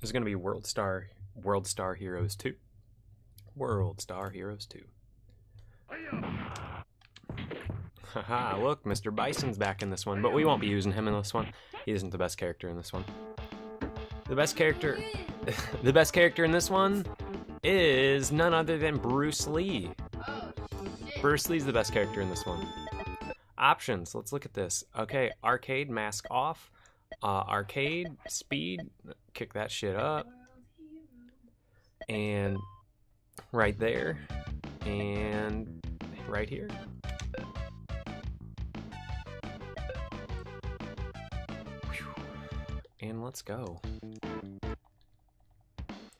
is going to be World Star Heroes 2. World Star Heroes 2. Haha, look, Mr. Bison's back in this one, but we won't be using him in this one. He isn't the best character in this one. The best character in this one is none other than Bruce Lee. Bruce Lee's the best character in this one. Options, let's look at this. Okay, arcade, mask off. Arcade, speed, kick that shit up. And right there. And right here. And let's go.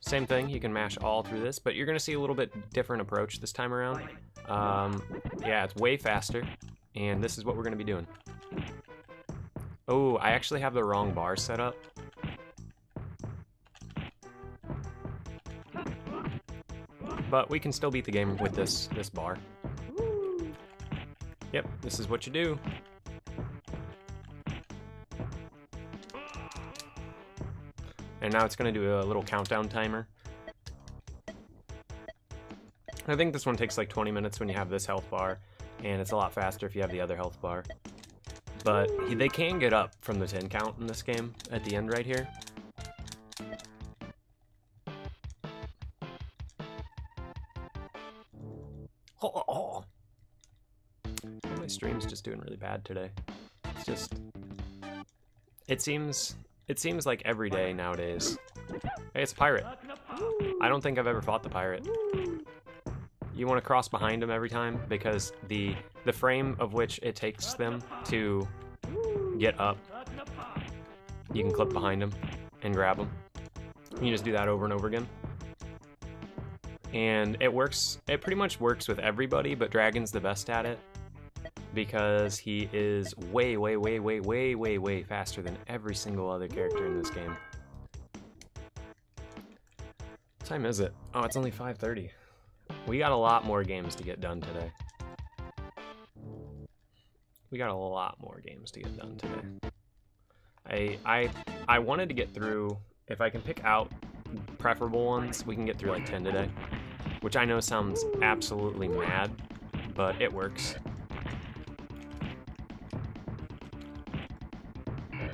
Same thing, you can mash all through this, but you're gonna see a little bit different approach this time around. Yeah, it's way faster, and this is what we're gonna be doing. Oh, I actually have the wrong bar set up. But we can still beat the game with this bar. Yep, this is what you do. And now it's going to do a little countdown timer. I think this one takes like 20 minutes when you have this health bar, and it's a lot faster if you have the other health bar. But they can get up from the 10 count in this game at the end right here. Oh. My stream's just doing really bad today. It's just... It seems like every day nowadays. Hey, it's a pirate. I don't think I've ever fought the pirate. You want to cross behind him every time because the frame of which it takes them to get up, you can clip behind him and grab him. You just do that over and over again. And it works, it pretty much works with everybody, but Dragon's the best at it because he is way faster than every single other character in this game. What time is it? Oh, it's only 5:30. We got a lot more games to get done today. I wanted to get through, if I can pick out preferable ones, we can get through like 10 today. Which I know sounds absolutely mad, but it works.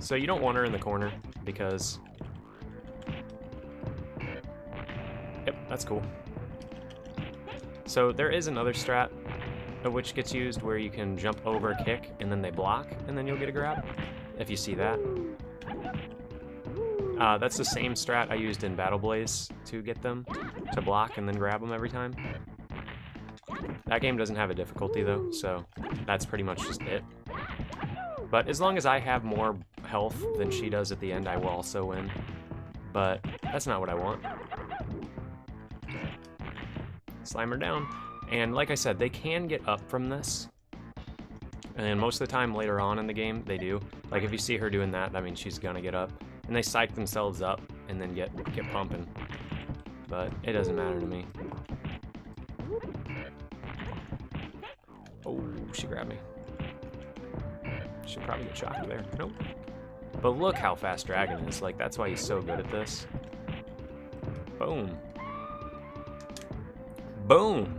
So you don't want her in the corner because... Yep, that's cool. So there is another strat which gets used where you can jump over, kick, and then they block, and then you'll get a grab, if you see that. That's the same strat I used in Battle Blaze to get them to block and then grab them every time. That game doesn't have a difficulty though, so that's pretty much just it. But as long as I have more health than she does at the end, I will also win. But that's not what I want. Slam her down. And like I said, they can get up from this. And most of the time later on in the game, they do. Like if you see her doing that, that means she's gonna get up. And they psych themselves up and then get pumping. But it doesn't matter to me. Oh, she grabbed me. Should probably get shocked there. Nope. But look how fast Dragon is. Like, that's why he's so good at this. Boom. Boom!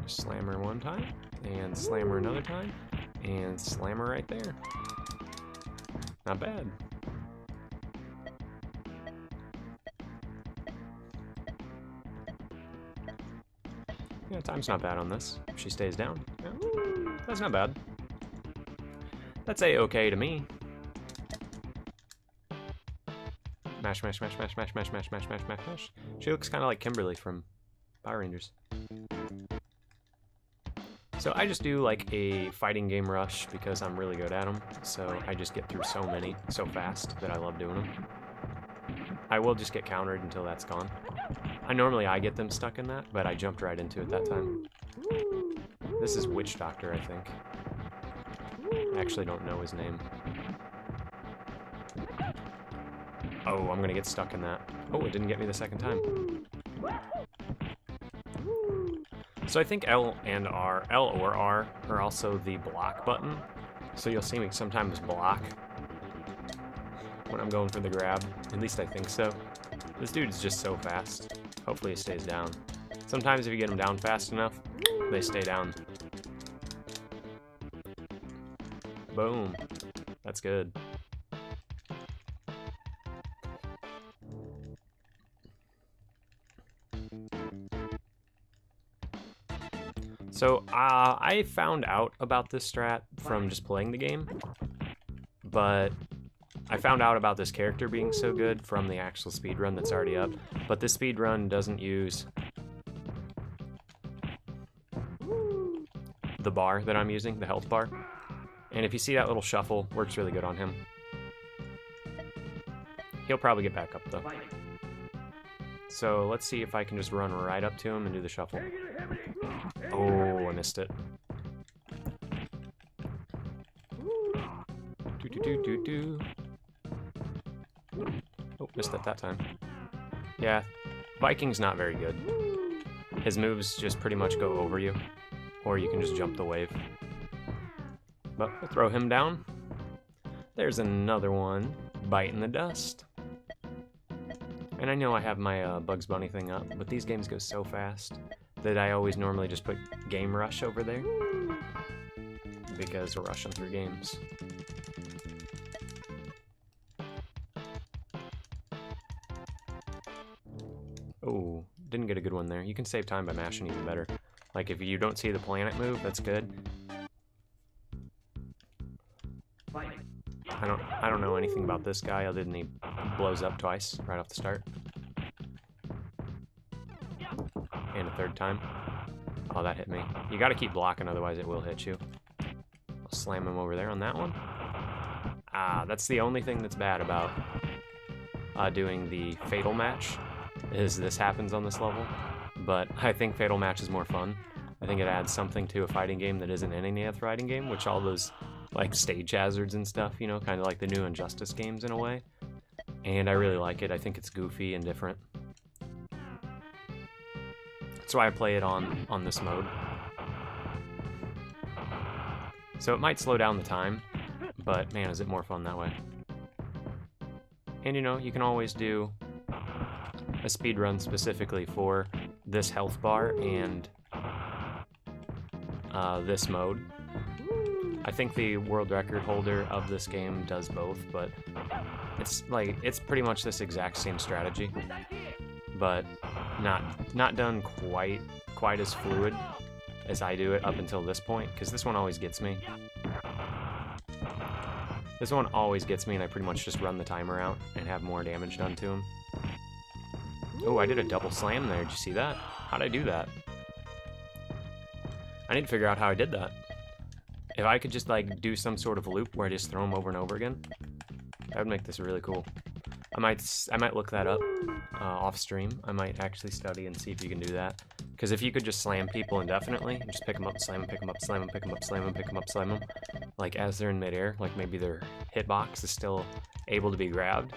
Slam her one time, and slam her another time, and slam her right there. Not bad. Yeah, time's not bad on this. If she stays down. Yeah, that's not bad. That's A-okay to me. Mash, mash, mash, mash, mash, mash, mash, mash, mash, mash, mash. She looks kind of like Kimberly from Power Rangers. So I just do like a fighting game rush because I'm really good at them. So I just get through so many so fast that I love doing them. I will just get countered until that's gone. I get them stuck in that, but I jumped right into it that time. This is Witch Doctor, I think. I actually don't know his name. Oh, I'm gonna get stuck in that. Oh, it didn't get me the second time. So I think L or R are also the block button. So you'll see me sometimes block when I'm going for the grab. At least I think so. This dude is just so fast. Hopefully he stays down. Sometimes if you get him down fast enough, they stay down. Boom. That's good. So I found out about this strat from just playing the game, but I found out about this character being so good from the actual speedrun that's already up, but this speedrun doesn't use the bar that I'm using, the health bar. And if you see that little shuffle, works really good on him. He'll probably get back up though. So let's see if I can just run right up to him and do the shuffle. Oh, I missed it. Oh, missed it that time. Yeah, Viking's not very good. His moves just pretty much go over you, or you can just jump the wave. But we'll throw him down. There's another one biting the dust. And I know I have my Bugs Bunny thing up, but these games go so fast that I always normally just put Game Rush over there because we're rushing through games. Oh, didn't get a good one there. You can save time by mashing even better. Like if you don't see the planet move, that's good. I don't know anything about this guy other than he blows up twice right off the start. And a third time. Oh, that hit me. You gotta keep blocking, otherwise it will hit you. I'll slam him over there on that one. Ah, that's the only thing that's bad about doing the Fatal Match, is this happens on this level. But I think Fatal Match is more fun. I think it adds something to a fighting game that isn't in any other fighting game, which all those like stage hazards and stuff, you know, kind of like the new Injustice games in a way. And I really like it. I think it's goofy and different. That's why I play it on this mode. So it might slow down the time, but man, is it more fun that way. And you know, you can always do a speedrun specifically for this health bar and this mode. I think the world record holder of this game does both, but it's pretty much this exact same strategy, but not done quite as fluid as I do it up until this point, because this one always gets me. This one always gets me, and I pretty much just run the timer out and have more damage done to him. Oh, I did a double slam there. Did you see that? How'd I do that? I need to figure out how I did that. If I could just like do some sort of loop where I just throw them over and over again, that would make this really cool. I might look that up off stream. I might actually study and see if you can do that. Because if you could just slam people indefinitely, just pick them up, slam them, pick them up, slam them, pick them up, slam them, pick them up, slam them, like as they're in midair, like maybe their hitbox is still able to be grabbed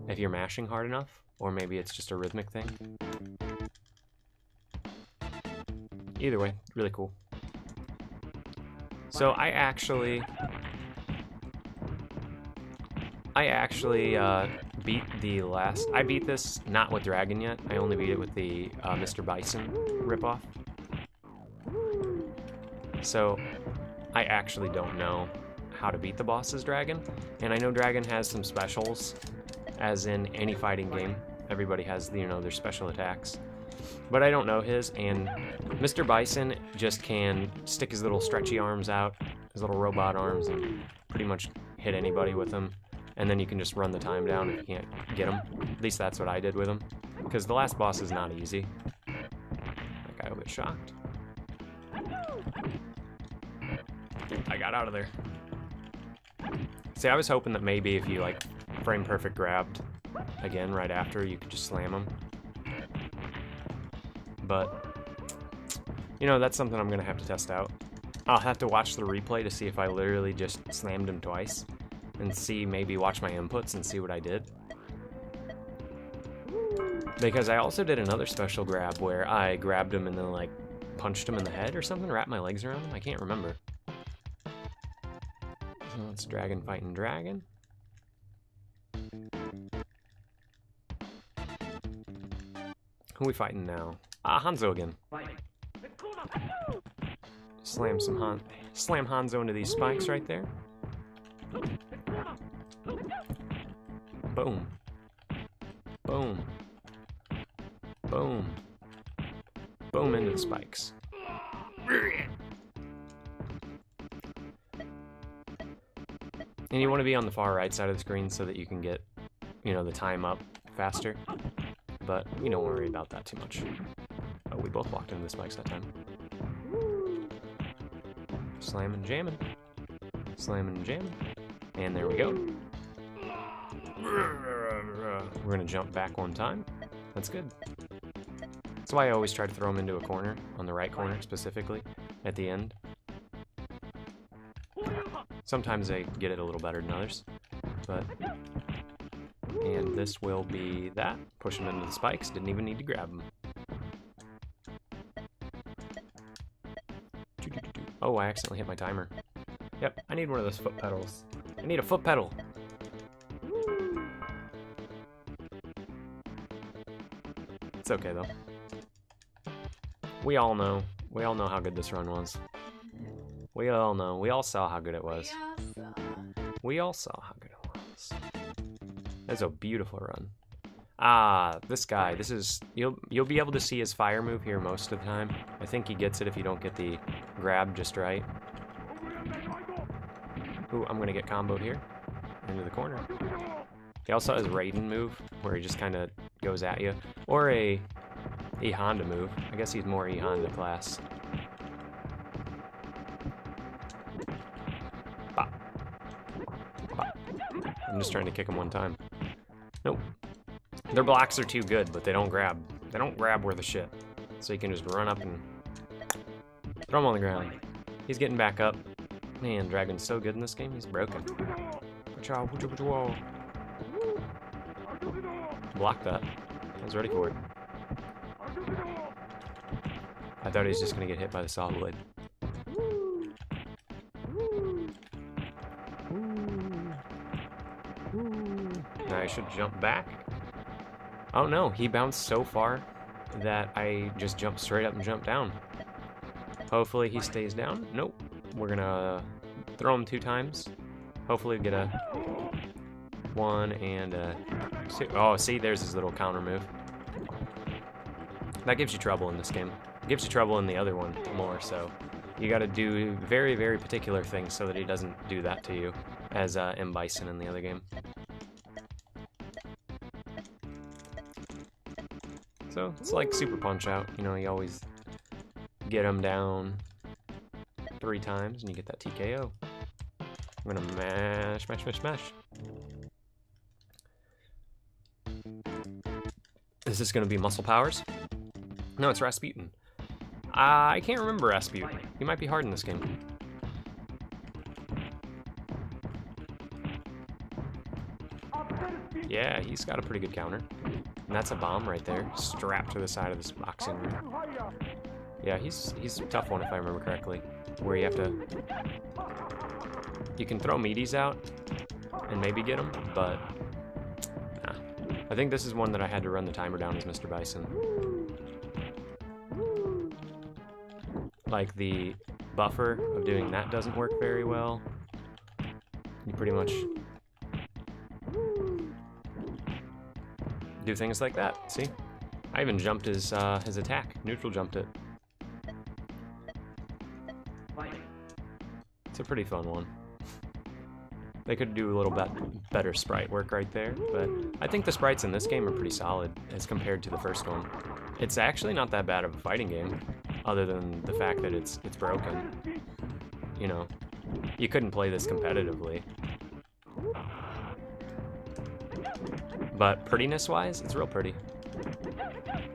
if you're mashing hard enough, or maybe it's just a rhythmic thing. Either way, really cool. So I actually beat the last... I beat this not with Dragon yet. I only beat it with the Mr. Bison ripoff. So I actually don't know how to beat the boss as Dragon. And I know Dragon has some specials, as in any fighting game. Everybody has, you know, their special attacks. But I don't know his, and Mr. Bison just can stick his little stretchy arms out, his little robot arms, and pretty much hit anybody with them. And then you can just run the time down if you can't get him. At least that's what I did with him. Because the last boss is not easy. That guy will get shocked. I got out of there. See, I was hoping that maybe if you, like, frame perfect grabbed again right after, you could just slam him. But, you know, that's something I'm going to have to test out. I'll have to watch the replay to see if I literally just slammed him twice. And see, maybe watch my inputs and see what I did. Because I also did another special grab where I grabbed him and then, like, punched him in the head or something, wrapped my legs around him. I can't remember. So it's dragon fighting dragon. Who are we fighting now? Ah, Hanzo again. Slam Hanzo into these spikes right there. Boom. Boom. Boom. Boom into the spikes. And you want to be on the far right side of the screen so that you can get, you know, the time up faster. But we don't worry about that too much. Oh, we both walked into the spikes that time. Slamming, jamming. Slamming and jamming. And there we go. We're gonna jump back one time. That's good. That's why I always try to throw them into a corner, on the right corner specifically, at the end. Sometimes they get it a little better than others, but... And this will be that. Push them into the spikes, didn't even need to grab them. Oh, I accidentally hit my timer. Yep, I need one of those foot pedals. I need a foot pedal! It's okay though. We all know how good this run was. We all know. We all saw how good it was. We all saw how good it was. That's a beautiful run. Ah, this guy. This is you'll be able to see his fire move here most of the time. I think he gets it if you don't get the grab just right. Ooh, I'm gonna get comboed here. Into the corner. He also has Raiden move, where he just kind of goes at you. Or a E-Honda move. I guess he's more E-Honda class. Bop. Bop. I'm just trying to kick him one time. Nope. Their blocks are too good, but they don't grab. They don't grab worth a shit. So you can just run up and throw him on the ground. He's getting back up. Man, Dragon's so good in this game, he's broken. Block that. I was ready for it. I thought he was just gonna get hit by the saw blade. Now I should jump back. Oh no, he bounced so far that I just jumped straight up and jumped down. Hopefully he stays down. Nope. We're gonna throw him 2 times. Hopefully get a 1 and a 2. Oh, see, there's his little counter move. That gives you trouble in this game. It gives you trouble in the other one more, so you gotta do very, very particular things so that he doesn't do that to you, as M. Bison in the other game. So, it's like Super Punch-Out, you know, you always get him down 3 times and you get that TKO. I'm gonna mash, mash, mash, mash. Is this gonna be Muscle Powers? No, it's Rasputin. I can't remember Rasputin. He might be hard in this game. Yeah, he's got a pretty good counter. And that's a bomb right there, strapped to the side of this boxing ring. Yeah, he's a tough one if I remember correctly. Where you have to... You can throw meaties out and maybe get him, but... Nah. I think this is one that I had to run the timer down as Mr. Bison. Like, the buffer of doing that doesn't work very well. You pretty much... do things like that, see? I even jumped his attack, neutral jumped it. It's a pretty fun one. They could do a little bit better sprite work right there, but I think the sprites in this game are pretty solid as compared to the first one. It's actually not that bad of a fighting game, other than the fact that it's broken. You know, you couldn't play this competitively. But prettiness-wise, it's real pretty.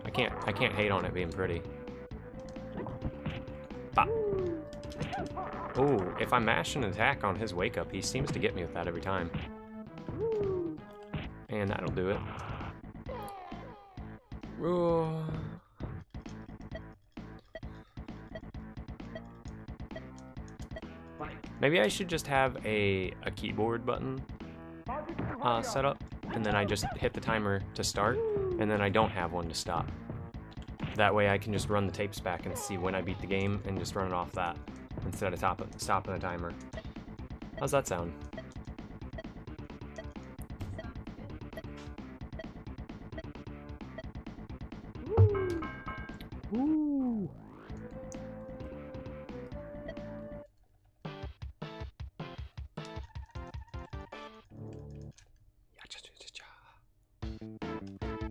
I can't hate on it being pretty. Bop. Ooh, if I mash an attack on his wake up, he seems to get me with that every time. And that'll do it. Ooh. Maybe I should just have a keyboard button set up, and then I just hit the timer to start, and then I don't have one to stop. That way I can just run the tapes back and see when I beat the game and just run it off that instead of stopping the timer. How's that sound? Woo!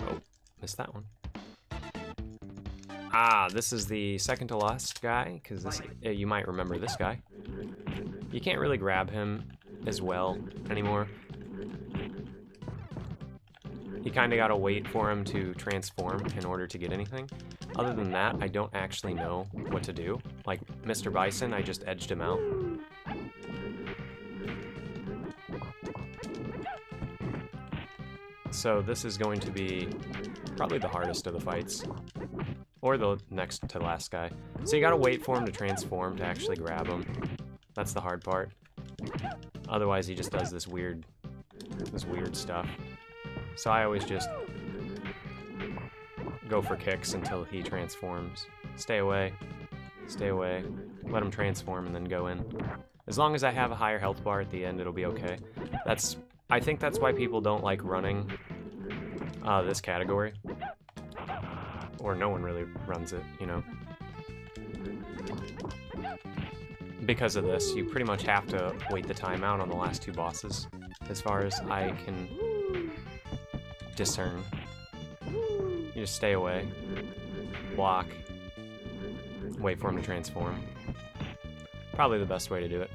Oh, missed that one. Ah, this is the second to last guy, because this you might remember this guy. You can't really grab him as well anymore. You kind of gotta wait for him to transform in order to get anything. Other than that, I don't actually know what to do. Like Mr. Bison, I just edged him out. So this is going to be probably the hardest of the fights. Or the next to last guy. So you gotta wait for him to transform to actually grab him. That's the hard part. Otherwise he just does this weird stuff. So I always just go for kicks until he transforms. Stay away, let him transform and then go in. As long as I have a higher health bar at the end, it'll be okay. I think that's why people don't like running this category. Or no one really runs it, you know. Because of this, you pretty much have to wait the timeout on the last two bosses, as far as I can discern. You just stay away, block, wait for him to transform. Probably the best way to do it.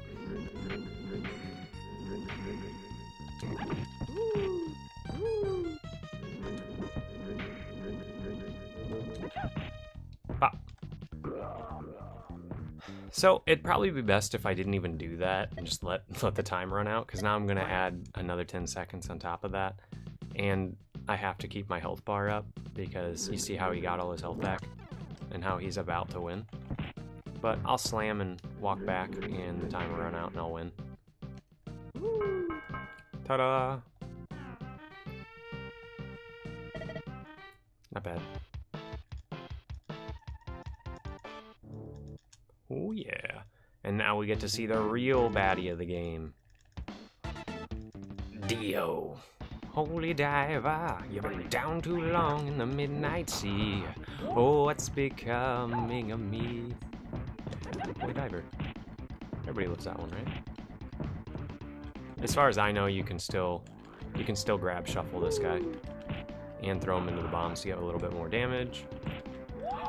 So it'd probably be best if I didn't even do that and just let the time run out, because now I'm gonna add another 10 seconds on top of that, and I have to keep my health bar up because you see how he got all his health back and how he's about to win. But I'll slam and walk back and the time will run out and I'll win. Ta-da! Not bad. Oh yeah. And now we get to see the real baddie of the game. Dio. Holy diver, you've been down too long in the midnight sea. Oh, what's becoming of me? Holy diver. Everybody loves that one, right? As far as I know, you can still grab shuffle this guy and throw him into the bombs to get a little bit more damage.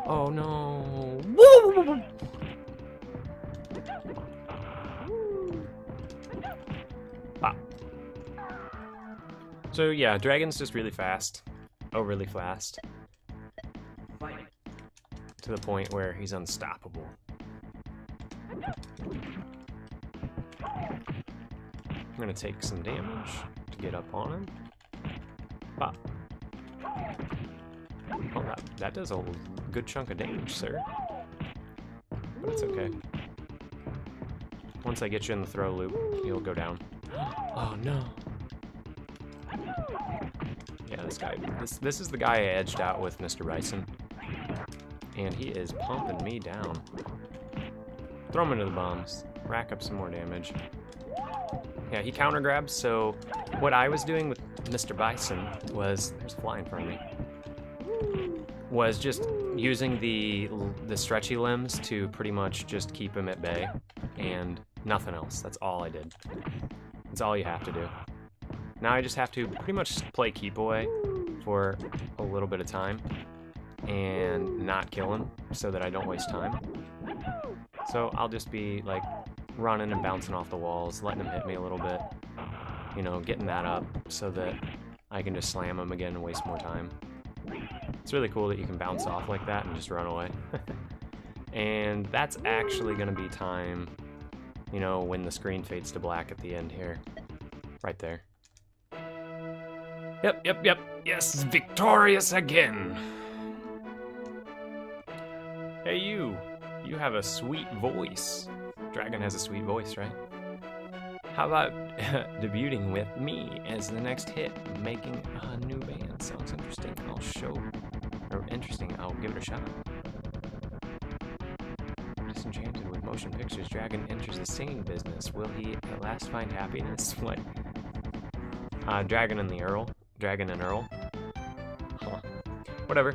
Oh no! Pop. So yeah, Dragon's just really fast, overly fast, to the point where he's unstoppable. I'm gonna take some damage to get up on him. Pop. Oh, that does a good chunk of damage, sir. But it's okay. Once I get you in the throw loop, you'll go down. Oh no. Yeah, this guy. This is the guy I edged out with Mr. Bison. And he is pumping me down. Throw him into the bombs. Rack up some more damage. Yeah, he counter grabs, so what I was doing with Mr. Bison was, there's a fly in front of me, was just using the stretchy limbs to pretty much just keep him at bay, and nothing else. That's all I did. That's all you have to do. Now I just have to pretty much play keep away for a little bit of time and not kill him so that I don't waste time. So I'll just be like running and bouncing off the walls, letting him hit me a little bit, you know, getting that up so that I can just slam him again and waste more time. It's really cool that you can bounce off like that and just run away. And that's actually going to be time, you know, when the screen fades to black at the end here. Right there. Yep. Yes, victorious again. Hey, you. You have a sweet voice. Dragon has a sweet voice, right? How about debuting with me as the next hit, making a new band? Sounds interesting. I'll give it a shot. Disenchanted with motion pictures, Dragon enters the singing business. Will he at last find happiness? What? Dragon and Earl. Huh. Whatever.